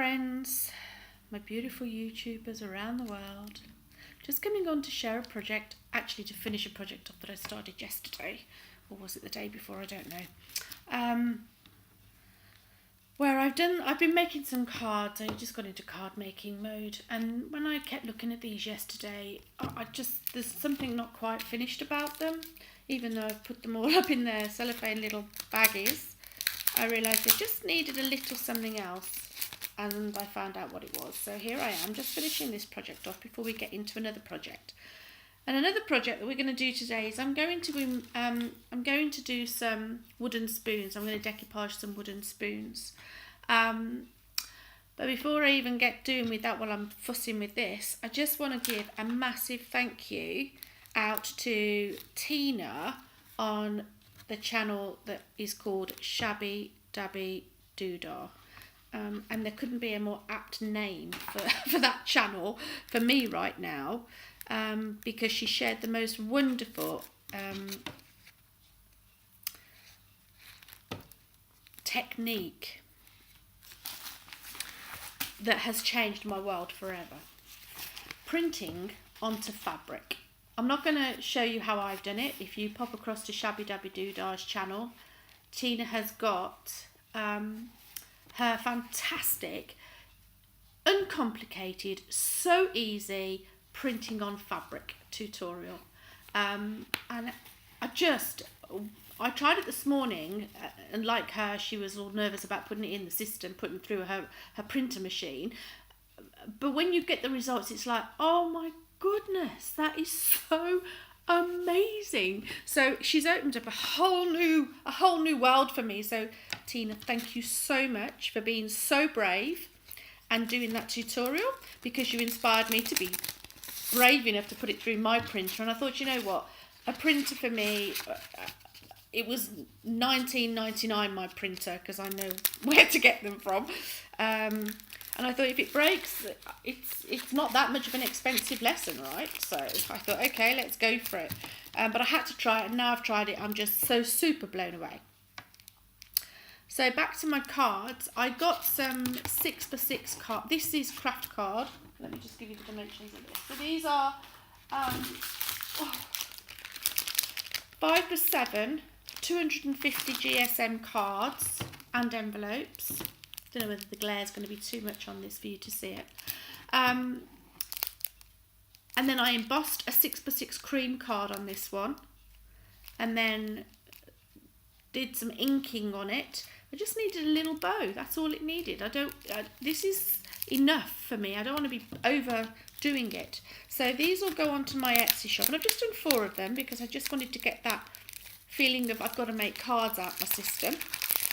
friends, my beautiful YouTubers around the world. Just coming on to share a project, actually to finish a project off that I started yesterday, or was it the day before, I don't know. Where I've been making some cards. I just got into card making mode, and when I kept looking at these yesterday, there's something not quite finished about them. Even though I've put them all up in their cellophane little baggies, I realised they just needed a little something else, and I found out what it was. So here I am, just finishing this project off before we get into another project. And another project that we're going to do today is I'm going to do some wooden spoons. I'm going to decoupage some wooden spoons. But before I even get doing with that, while I'm fussing with this, I just want to give a massive thank you out to Tina on the channel that is called Shabby Dabby Doodah. And there couldn't be a more apt name for that channel for me right now, because she shared the most wonderful technique that has changed my world forever. Printing onto fabric. I'm not going to show you how I've done it. If you pop across to Shabby Dabby Doodah's channel, Tina has got her fantastic, uncomplicated, so easy printing on fabric tutorial. And I tried it this morning, and like her, she was all nervous about putting it in the system, putting it through her printer machine. But when you get the results, it's like, oh my goodness, that is so amazing. So she's opened up a whole new world for me. So Tina, thank you so much for being so brave and doing that tutorial, because you inspired me to be brave enough to put it through my printer. And I thought, you know what, a printer for me, it was $19.99 my printer, because I know where to get them from. And I thought, if it breaks, it's not that much of an expensive lesson, right? So I thought, okay, let's go for it. But I had to try it, and now I've tried it, I'm just so super blown away. So back to my cards. I got some 6x6 card. This is craft card. Let me just give you the dimensions of this. So these are 5x7, 250 GSM cards and envelopes. Don't know whether the glare is going to be too much on this for you to see it. And then I embossed a 6x6 cream card on this one, and then did some inking on it. I just needed a little bow. That's all it needed. This is enough for me. I don't want to be overdoing it. So these will go onto my Etsy shop, and I've just done 4 of them because I just wanted to get that feeling of I've got to make cards out my system.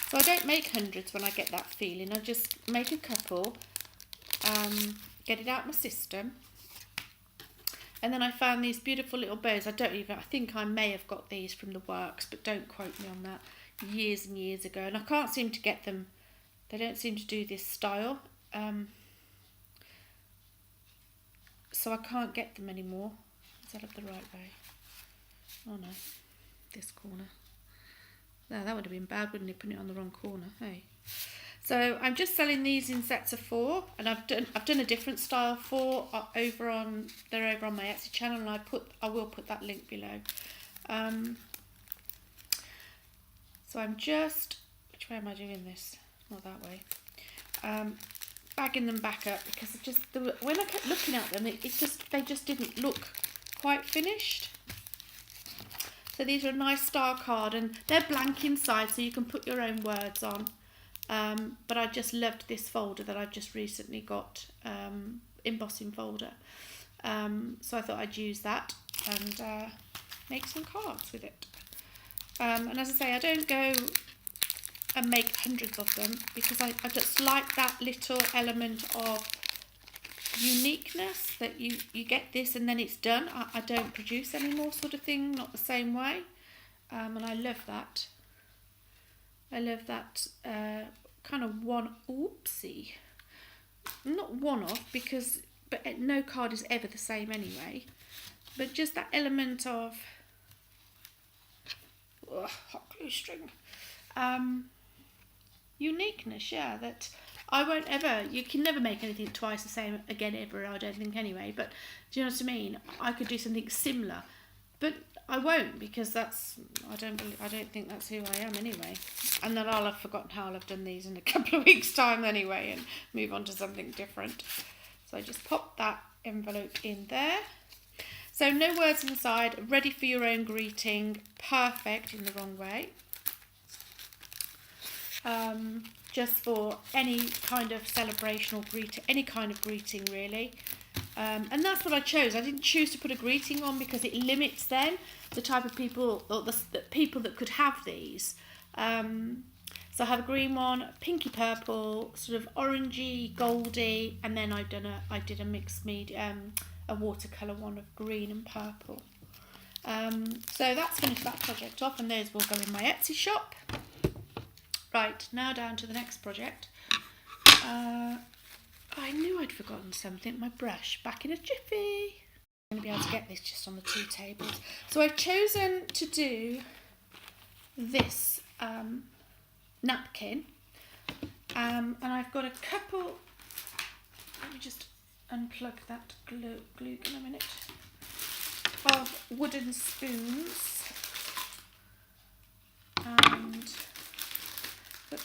So I don't make hundreds when I get that feeling. I just make a couple, get it out my system. And then I found these beautiful little bows. I think I may have got these from the works, but don't quote me on that. Years and years ago. And I can't seem to get them. They don't seem to do this style. So I can't get them anymore. Is that up the right way? Oh no, this corner. No, that would have been bad, wouldn't it, putting it on the wrong corner, hey? So I'm just selling these in sets of 4, and I've done a different style 4 over on my Etsy channel, and I will put that link below. So I'm just, which way am I doing this? Not that way. Bagging them back up, because when I kept looking at them, they just didn't look quite finished. So these are a nice star card, and they're blank inside, so you can put your own words on. But I just loved this folder that I've just recently got, embossing folder. So I thought I'd use that and make some cards with it. And as I say, I don't go and make hundreds of them, because I just like that little element of uniqueness, that you get this and then it's done. I don't produce anymore, sort of thing, not the same way. And I love that. I love that kind of not one-off, but no card is ever the same anyway. But just that element of hot glue string, uniqueness, yeah, that I won't ever, you can never make anything twice the same again ever, I don't think anyway, but do you know what I mean? I could do something similar, but I won't, because I don't think that's who I am anyway. And then I'll have forgotten how I'll have done these in a couple of weeks' time anyway and move on to something different. So I just pop that envelope in there. So no words inside, ready for your own greeting, perfect in the wrong way. Just for any kind of celebration or greeting, any kind of greeting really. And that's what I chose. I didn't choose to put a greeting on because it limits then the type of people, or the people that could have these. So I have a green one, pinky purple, sort of orangey, goldy, and then I did a mixed medium, a watercolour one of green and purple. So that's finished that project off, and those will go in my Etsy shop. Right, now down to the next project. I knew I'd forgotten something, my brush, back in a jiffy. I'm going to be able to get this just on the 2 tables. So I've chosen to do this napkin, and I've got a couple, let me just unplug that glue gun a minute, of wooden spoons, and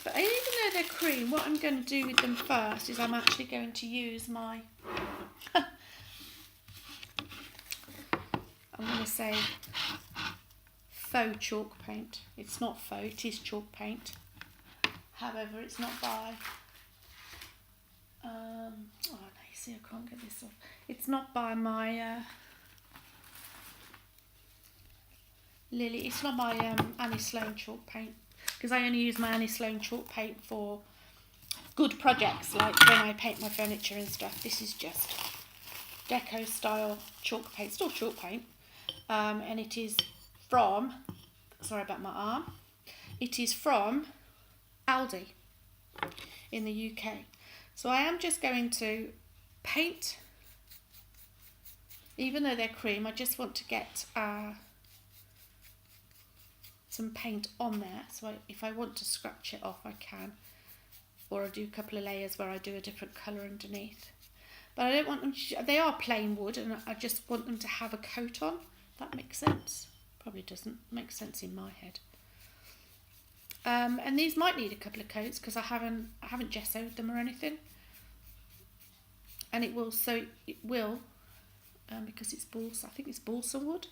but even though they're cream, what I'm going to do with them first is I'm actually going to use my I'm going to say faux chalk paint. It's not faux, it is chalk paint. However, it's not by oh no, you see I can't get this off. It's not by my Lily, it's not my Annie Sloan chalk paint, because I only use my Annie Sloan chalk paint for good projects, like when I paint my furniture and stuff. This is just deco style chalk paint, still chalk paint, and it is from, sorry about my arm, it is from Aldi in the UK. So I am just going to paint, even though they're cream, I just want to get some paint on there, so if I want to scratch it off I can, or I do a couple of layers where I do a different colour underneath. But I don't want them to, they are plain wood, and I just want them to have a coat on. That makes sense? Probably doesn't make sense in my head. And these might need a couple of coats because I haven't gessoed them or anything. And it will, because it's balsa, I think it's balsa wood.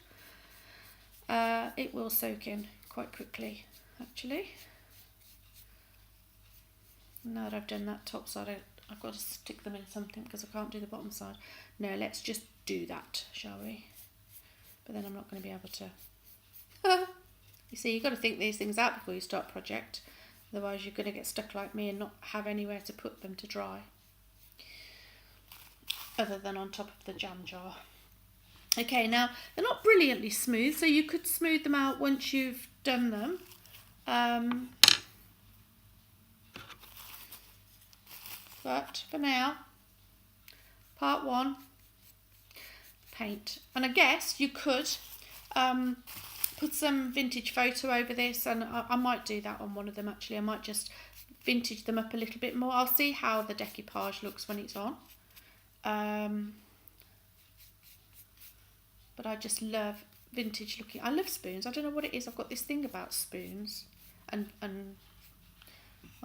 It will soak in quite quickly, actually. Now that I've done that top side, I've got to stick them in something because I can't do the bottom side. No, let's just do that, shall we? But then I'm not going to be able to. You see, you've got to think these things out before you start a project. Otherwise you're going to get stuck like me and not have anywhere to put them to dry. Other than on top of the jam jar. Okay, now they're not brilliantly smooth, so you could smooth them out once you've done them. But for now, part 1, paint. And I guess you could put some vintage photo over this, and I might do that on one of them actually. I might just vintage them up a little bit more. I'll see how the decoupage looks when it's on. But I just love vintage looking. I love spoons. I don't know what it is. I've got this thing about spoons, and I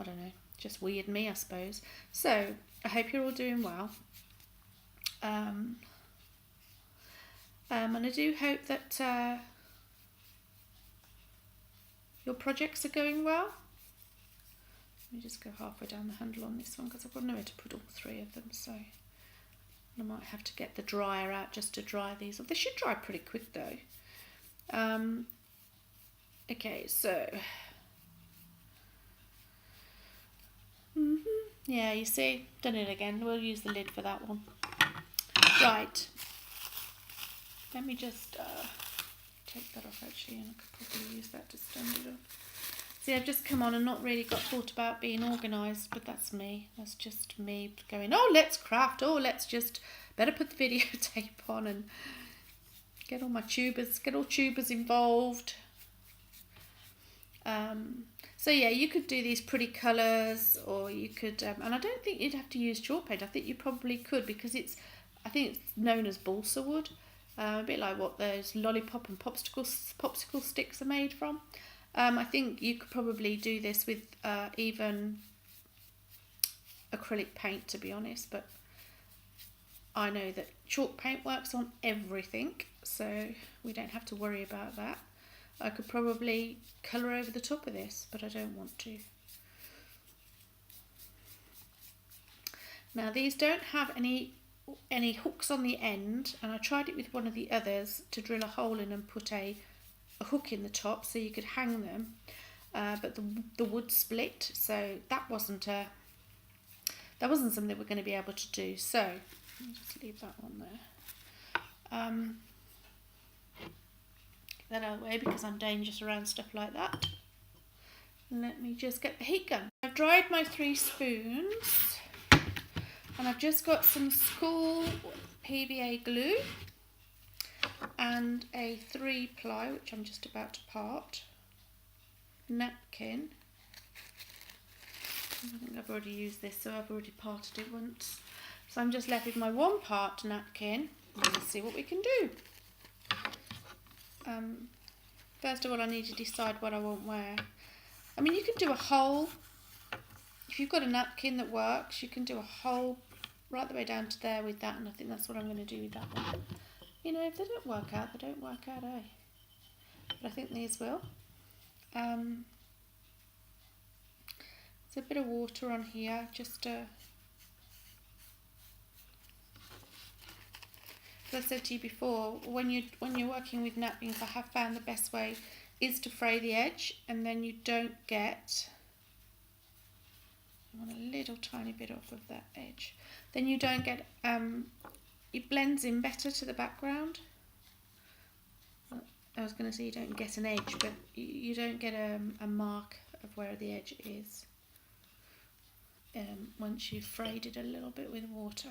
don't know, just weird me, I suppose. So I hope you're all doing well. And I do hope that your projects are going well. Let me just go halfway down the handle on this one because I've got nowhere to put all 3 of them. So I might have to get the dryer out just to dry these off. They should dry pretty quick though. Okay, so yeah, you see, done it again. We'll use the lid for that one. Right, let me just take that off actually, and I could probably use that to stand it up. See, I've just come on and not really thought about being organised, but that's me. That's just me going, oh, let's craft. Oh, let's just, better put the videotape on and get all my tubers, get all tubers involved. So So yeah, you could do these pretty colours, or you could, and I don't think you'd have to use chalk paint. I think you probably could, because I think it's known as balsa wood, a bit like what those lollipop and popsicle sticks are made from. I think you could probably do this with even acrylic paint, to be honest, but I know that chalk paint works on everything, so we don't have to worry about that. I could probably colour over the top of this, but I don't want to. Now these don't have any hooks on the end, and I tried it with one of the others to drill a hole in and put a hook in the top so you could hang them, but the wood split, so that wasn't something we're going to be able to do. So I'll just leave that one there. Get that out of the way because I'm dangerous around stuff like that. Let me just get the heat gun. I've dried my 3 spoons, and I've just got some school PVA glue and a 3-ply, which I'm just about to part, napkin. I think I've already used this, so I've already parted it once. So I'm just left with my 1-part napkin. Let's see what we can do. First of all, I need to decide what I want where. I mean, you can do a hole. If you've got a napkin that works, you can do a hole right the way down to there with that, and I think that's what I'm going to do with that one. You know, if they don't work out, they don't work out, eh? But I think these will. There's a bit of water on here, just as I said to you before, when you're working with napkins, I have found the best way is to fray the edge, and then you don't get, I want a little tiny bit off of that edge, then you don't get, it blends in better to the background. I was going to say you don't get an edge, but you don't get a mark of where the edge is once you've frayed it a little bit with water.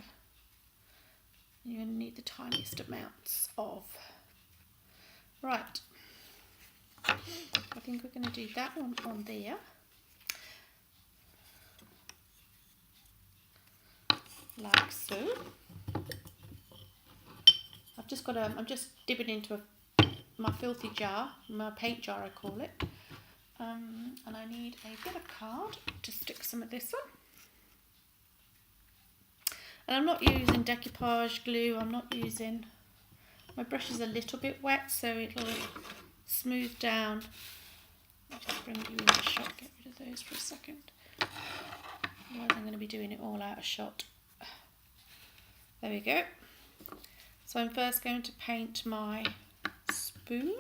You're going to need the tiniest amounts of. Right, I think we're going to do that one on there. Like so. I'm just dipping into my filthy jar, my paint jar I call it. And I need a bit of card to stick some of this on. And I'm not using decoupage glue, my brush is a little bit wet, so it'll smooth down. I'll just bring you in the shot, get rid of those for a second. Otherwise I'm going to be doing it all out of shot. There we go. So I'm first going to paint my spoon.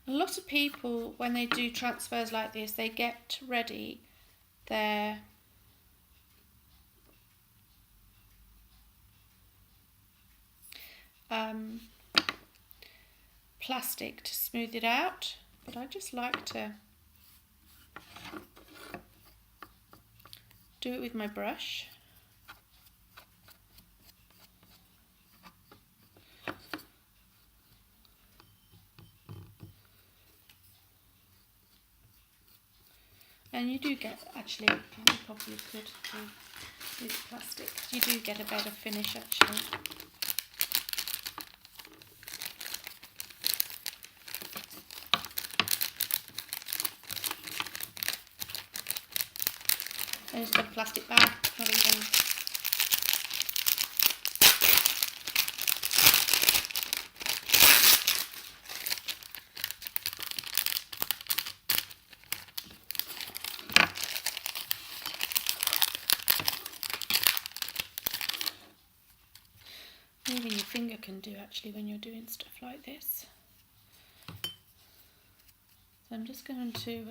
A lot of people, when they do transfers like this, they get ready their plastic to smooth it out, but I just like to do it with my brush. And you do get, actually, you probably could do with plastic, you do get a better finish actually. I just got a plastic bag, not even. Even your finger can do actually when you're doing stuff like this. So I'm just going to,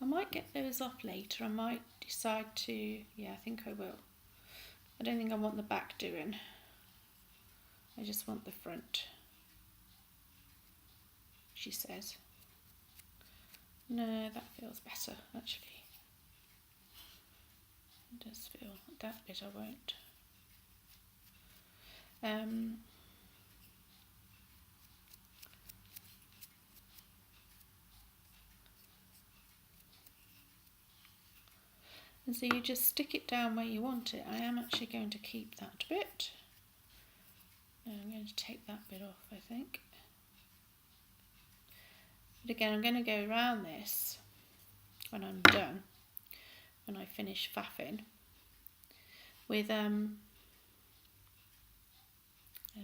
I might get those off later. I might decide to, yeah, I think I will. I don't think I want the back doing. I just want the front, she says. No, that feels better actually. It does feel, that bit I won't. And so you just stick it down where you want it. I am actually going to keep that bit. And I'm going to take that bit off, I think. But again, I'm going to go around this when I'm done, when I finish faffing, with I'm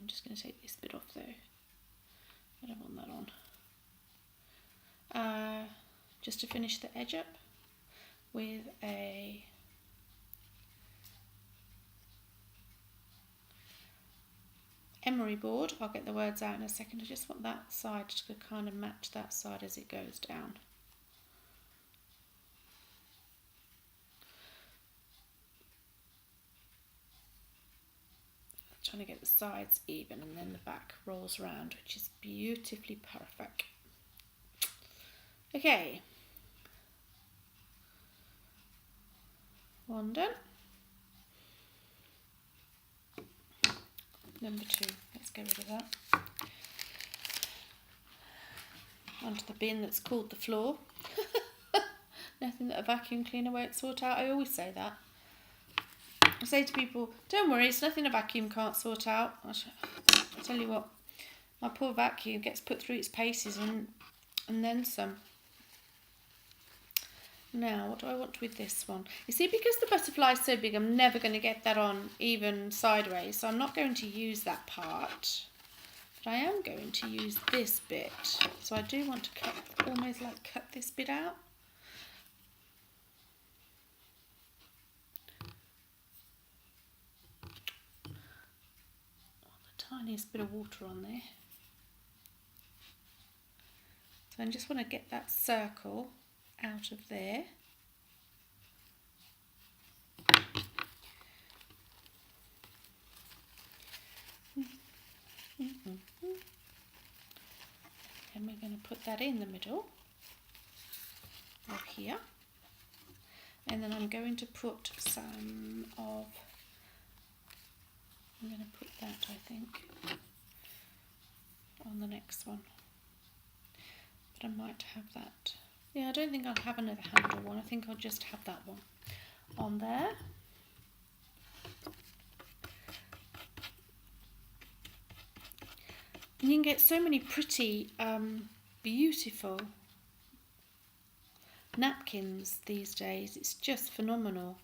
just going to take this bit off though. I don't want that on. Just to finish the edge up with a emery board. I'll get the words out in a second. I just want that side to kind of match that side as it goes down. Trying to get the sides even, and then the back rolls around, which is beautifully perfect. Okay, one done. Number 2, let's get rid of that. Onto the bin that's called the floor. Nothing that a vacuum cleaner won't sort out. I always say that. I say to people, don't worry, it's nothing a vacuum can't sort out. I tell you what, my poor vacuum gets put through its paces and then some. Now, what do I want with this one? You see, because the butterfly is so big, I'm never going to get that on even sideways, so I'm not going to use that part. But I am going to use this bit. So I do want to cut, almost like cut this bit out. Tiniest bit of water on there. So I just want to get that circle out of there. And we're going to put that in the middle of here. And then I'm going to put some of, I'm going to put that, I think, on the next one. But I might have that. Yeah, I don't think I'll have another handle one. I think I'll just have that one on there. And you can get so many pretty, beautiful napkins these days. It's just phenomenal.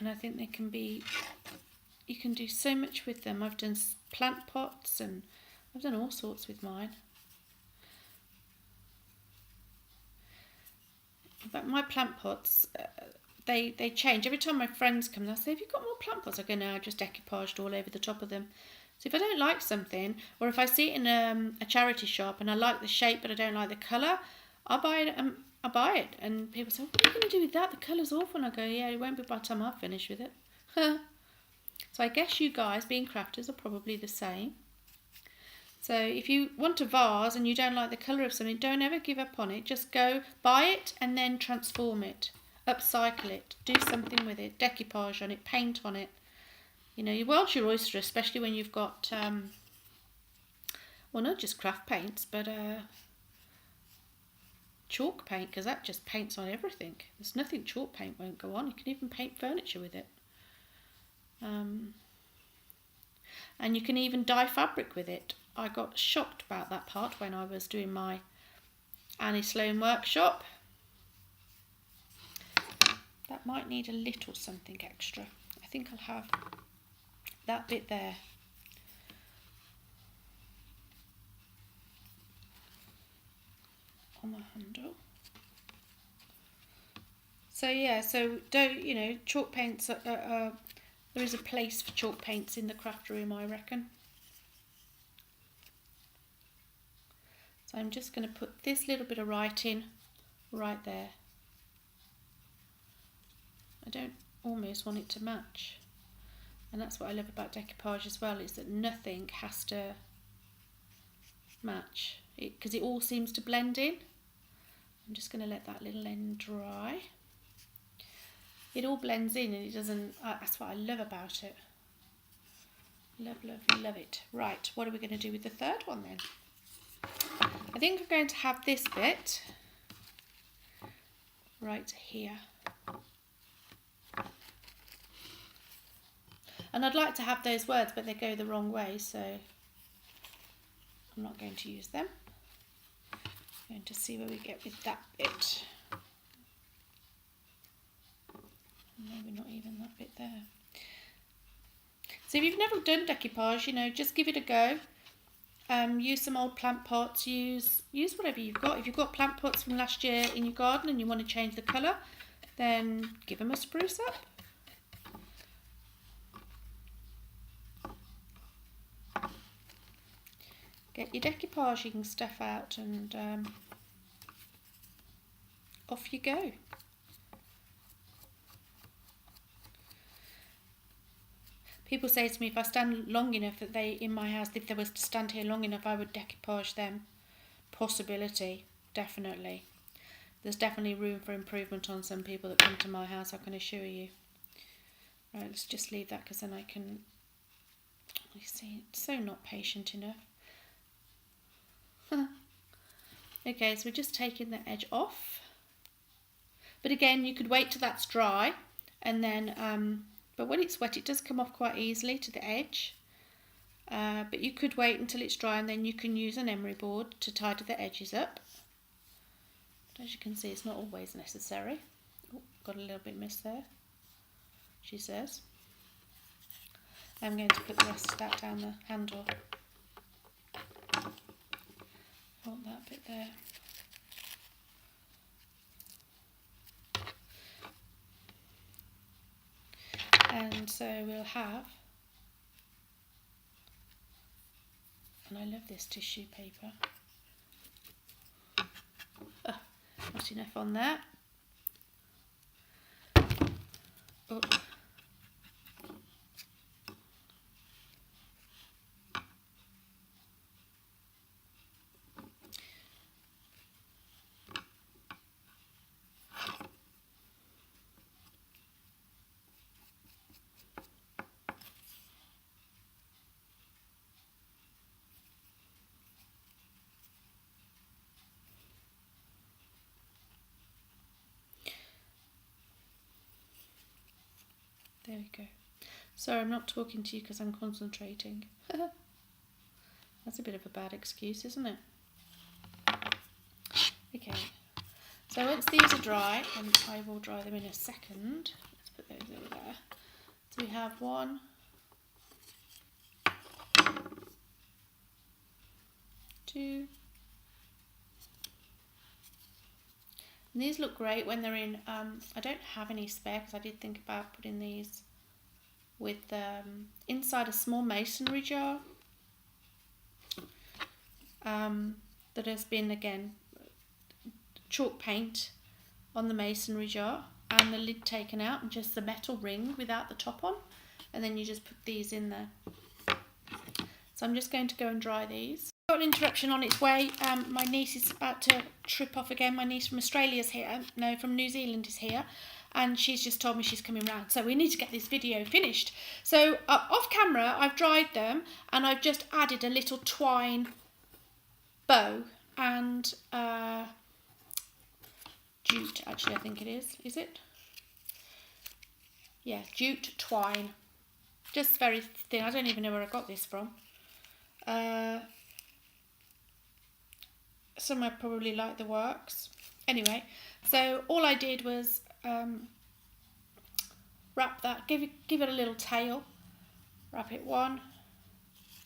And I think they can be, you can do so much with them. I've done plant pots and I've done all sorts with mine. But my plant pots, they change. Every time my friends come, they'll say, have you got more plant pots? I go, no, I've just decoupaged all over the top of them. So if I don't like something, or if I see it in a charity shop and I like the shape but I don't like the colour, I'll buy it. I buy it, and people say, what are you going to do with that? The colour's awful. And I go, yeah, it won't be by the time I finish with it. So I guess you guys, being crafters, are probably the same. So if you want a vase and you don't like the colour of something, don't ever give up on it. Just go buy it and then transform it, upcycle it, do something with it, decoupage on it, paint on it. You know, your world's your oyster, especially when you've got, well, not just craft paints, but chalk paint, because that just paints on everything. There's nothing chalk paint won't go on. You can even paint furniture with it. And you can even dye fabric with it. I got shocked about that part when I was doing my Annie Sloan workshop. That might need a little something extra. I think I'll have that bit there. On the handle. So yeah, so don't, you know, chalk paints, there is a place for chalk paints in the craft room, I reckon. So I'm just going to put this little bit of writing right there. I don't almost want it to match. And that's what I love about decoupage as well, is that nothing has to match, because it all seems to blend in. I'm just going to let that little end dry. It all blends in and it doesn't, that's what I love about it. Love, love, love it. Right, what are we going to do with the third one then? I think I'm going to have this bit right here. And I'd like to have those words, but they go the wrong way, so I'm not going to use them. I'm going to see where we get with that bit. Maybe not even that bit there. So if you've never done decoupage, you know, just give it a go. Use some old plant pots, use whatever you've got. If you've got plant pots from last year in your garden and you want to change the colour, then give them a spruce up. Get your decoupaging stuff out and off you go. People say to me, if I stand long enough, that they, in my house, if they was to stand here long enough, I would decoupage them. Possibility, definitely. There's definitely room for improvement on some people that come to my house, I can assure you. Right, let's just leave that because then I can, you see, it's so not patient enough. Okay, so we're just taking the edge off. But again, you could wait till that's dry and then, but when it's wet, it does come off quite easily to the edge. But you could wait until it's dry and then you can use an emery board to tidy the edges up. But as you can see, it's not always necessary. Oh, got a little bit missed there, she says. I'm going to put the rest of that down the handle. Want that bit there. And so we'll have, and I love this tissue paper. Oh, not enough on that. Oh. There we go. Sorry, I'm not talking to you because I'm concentrating. That's a bit of a bad excuse, isn't it? Okay, so once these are dry, and I will dry them in a second, let's put those over there. So we have 1, 2, and these look great when they're in, I don't have any spare because I did think about putting these with inside a small masonry jar that has been, again, chalk paint on the masonry jar and the lid taken out and just the metal ring without the top on, and then you just put these in there. So I'm just going to go and dry these. Got an interruption on its way. My niece is about to trip off again. My niece from Australia's here, no, from New Zealand is here, and she's just told me she's coming round. So we need to get this video finished. So off camera, I've dried them and I've just added a little twine bow and jute, actually, I think it is. Is it? Yeah, jute twine. Just very thin. I don't even know where I got this from. Somewhere probably like the works. Anyway, so all I did was wrap that, give it a little tail, wrap it 1,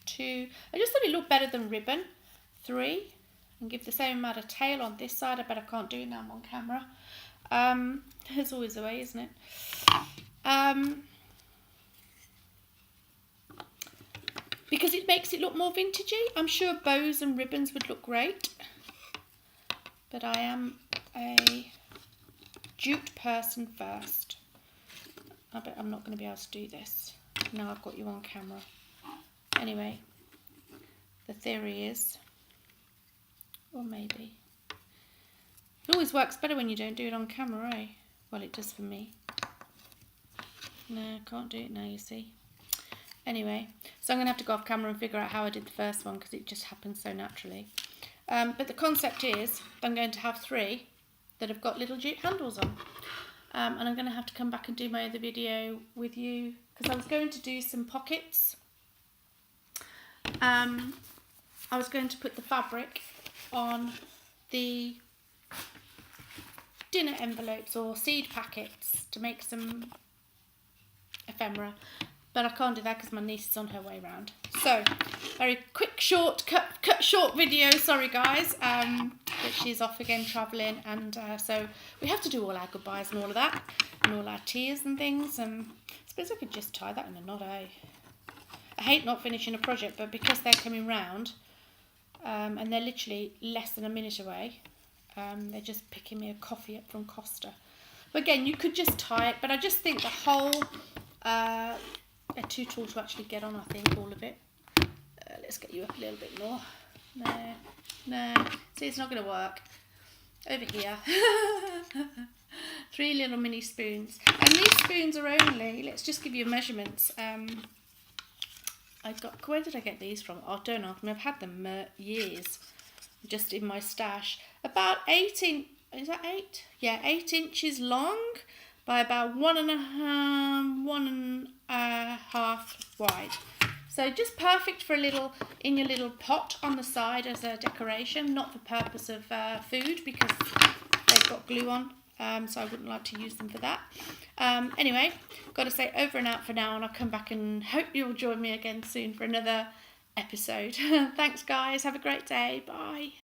2, I just thought it looked better than ribbon, 3, and give the same amount of tail on this side. I bet I can't do it now I'm on camera. There's always a way, isn't it? Because it makes it look more vintagey. I'm sure bows and ribbons would look great, but I am a jute person first. I bet I'm not going to be able to do this. Now I've got you on camera. Anyway, the theory is, or maybe, it always works better when you don't do it on camera, eh? Well, it does for me. No, I can't do it now, you see. Anyway, so I'm going to have to go off camera and figure out how I did the first one because it just happened so naturally. But the concept is I'm going to have 3 that have got little jute handles on. And I'm going to have to come back and do my other video with you because I was going to do some pockets. I was going to put the fabric on the dinner envelopes or seed packets to make some ephemera, but I can't do that because my niece is on her way round. So, very quick, cut short video. Sorry guys, but she's off again travelling, and so we have to do all our goodbyes and all of that, and all our tears and things. I suppose I could just tie that in a knot. I hate not finishing a project, but because they're coming round, and they're literally less than a minute away, they're just picking me a coffee up from Costa. But again, you could just tie it, but I just think the whole, they're too tall to actually get on, I think, all of it. Let's get you up a little bit more. No, see, it's not going to work. Over here. 3 little mini spoons. And these spoons are only, let's just give you measurements. Where did I get these from? I don't know. I've had them years, just in my stash. About 8 inches, is that 8? Yeah, 8 inches long by about 1.5 wide. So just perfect for in your little pot on the side as a decoration, not for purpose of food because they've got glue on. So I wouldn't like to use them for that. Anyway, got to say over and out for now, and I'll come back and hope you'll join me again soon for another episode. Thanks guys, have a great day, bye.